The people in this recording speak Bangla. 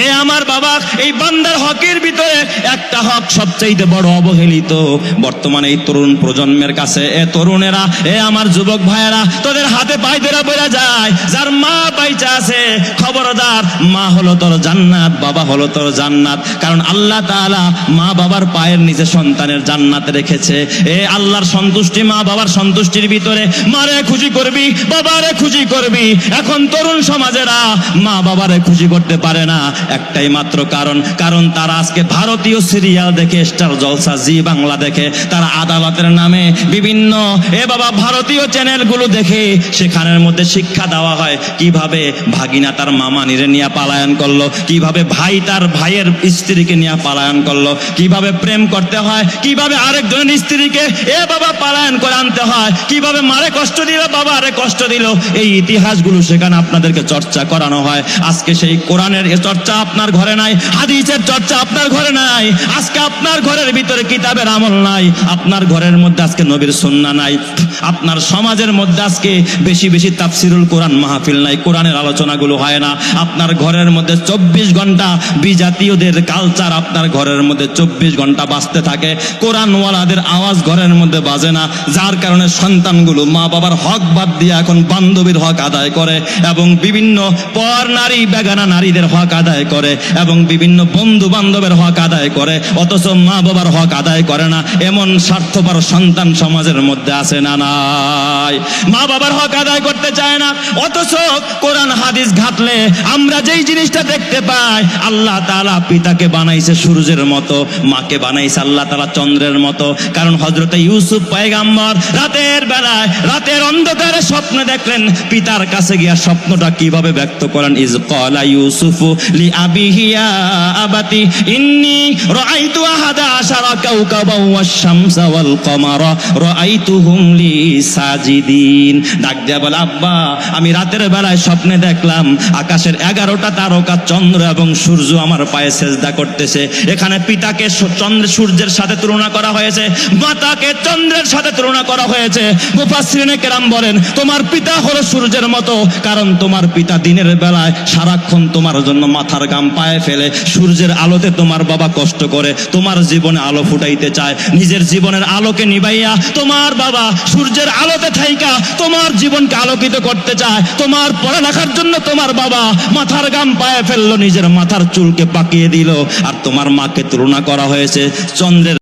এ আমার বাবা, এই বান্দার হকের ভিতরে একটা হক সবচাইতে বড় অবহেলিত বর্তমানে এই তরুণ প্রজন্মের কাছে। এ তরুণেরা, এ আমার যুবক ভাইয়েরা, তোদের হাতে পায়ে ধরে বলা যায়, যার মা বাইচা আছে খবরদার, মা হলো তোর জান্নাত, বাবা হলো তোর জান্নাত। কারণ আল্লাহ তাআলা মা বাবার পায়ের নিচে সন্তানের জান্নাত রেখেছে। এ আল্লাহর সন্তুষ্টি, মা বাবার সন্তুষ্টির ভিতরে মারে খুশি করবি, বাবারে খুশি করবি। এখন তরুণ সমাজেরা মা বাবারে খুশি করতে পারে না, একটাই মাত্র কারণ তারা আজকে ভারতীয় সিরিয়াল দেখে, স্টার জলসা, জি বাংলা দেখে, তারা আদালতের নামে বিভিন্ন ভারতীয় চ্যানেলগুলো দেখে। সেখানের মধ্যে শিক্ষা দেওয়া হয় কিভাবে ভাগিনা তার মামা নিরে নিয়ে পালায়ন করলো, কিভাবে ভাই তার ভাইয়ের স্ত্রীকে নিয়ে পালায়ন করলো, কিভাবে প্রেম করতে হয়, কিভাবে আরেকজনের স্ত্রীকে পালায়ন করে আনতে হয়, কিভাবে মারে কষ্ট দিল, বাবারে কষ্ট দিল। এই ইতিহাসগুলো সেখানে আপনাদেরকে চর্চা করানো হয়। আজকে সেই কোরআনের চর্চা আপনার ঘরে নাই, হাদিসের চর্চা আপনার ঘরে নাই। আজকে আপনার ঘরের ভিতরে কিতাবের আমল নাই, আপনার ঘরের মধ্যে আজকে নবীর সুন্নাহ নাই, আপনার সমাজের মধ্যে আজকে বেশি বেশি তাফসিরুল কোরআন মাহফিল নাই, কোরআনের আলোচনাগুলো হয় না। আপনার ঘরের মধ্যে 24 ঘন্টা বিজাতীয়দের কালচার আপনার ঘরের মধ্যে 24 ঘন্টা বাজতে থাকে, কোরআনওয়ালাদের আওয়াজ ঘরের মধ্যে বাজে না। যার কারণে সন্তানগুলো মা বাবার হক বাদ দিয়ে এখন বান্ধবীর হক আদায় করে, এবং বিভিন্ন পর নারী, বেগানা নারীদের হক আদায় করে, এবং বিভিন্ন বন্ধু বান্ধবের হক আদায় করে, অথচ মা বাবার হক আদায় করে না। এমন স্বার্থপর সন্তান সমাজের মধ্যে আছে না নাই? মা বাবার হক আদায় করতে চায় না, অথচ কোরআন হাদিস ঘাটলে আমরা যেই জিনিসটা দেখতে পাই, আল্লাহ তাআলা পিতাকে বানাইছে সূর্যের মতো, মাকে বানাইছে আল্লাহ তাআলা চন্দ্রের মতো। কারণ হযরত ইউসুফ পয়গম্বর রাতের বেলায়, রাতের অন্ধকারে স্বপ্ন দেখলেন, পিতার কাছে গিয়া স্বপ্নটা কিভাবে ব্যক্ত করেন, ইজ ক্বালা ইউসুফু লিআবিহি ইয়া আবাতি ইন্নী রাআইতু আহাদা আশারা কাওকাবাও ওয়াশ-শামসা ওয়াল কমারা রাআইতুহুম লি সাজিদিন। ডাক দেয়া বলে, আব্বা আমি রাতের বেলায় স্বপ্নে দেখলাম আকাশের 11টা তারকা, চন্দ্র এবং সূর্য আমার পায়ে সেজদা করতেছে। এখানে পিতাকে সূর্যের সাথে তুলনা করা হয়েছে, মাতাকে চন্দ্রের সাথে তুলনা করা হয়েছে। মুফাসসিরিনে কেরাম বলেন, তোমার পিতা হলো সূর্যের মতো, কারণ তোমার পিতা দিনের বেলায় সারাক্ষণ তোমার জন্য মাথার ঘাম পায়ে ফেলে, সূর্যের আলোতে তোমার বাবা কষ্ট করে, তোমার জীবনে আলো ফুটাইতে চায়, নিজের জীবনের আলোকে নিভাইয়া তোমার বাবা সূর্যের আলোতে থাইকা তোমার জীবনকে আলোকিত করতে চায়। তোমার পড়ালেখার জন্য তোমার বাবা মাথার ঘাম পায়ে ফেললো, নিজের মাথার চুলকে পাকিয়ে দিল। আর তোমার মাকে তুলনা করা হয়েছে চন্দ্রের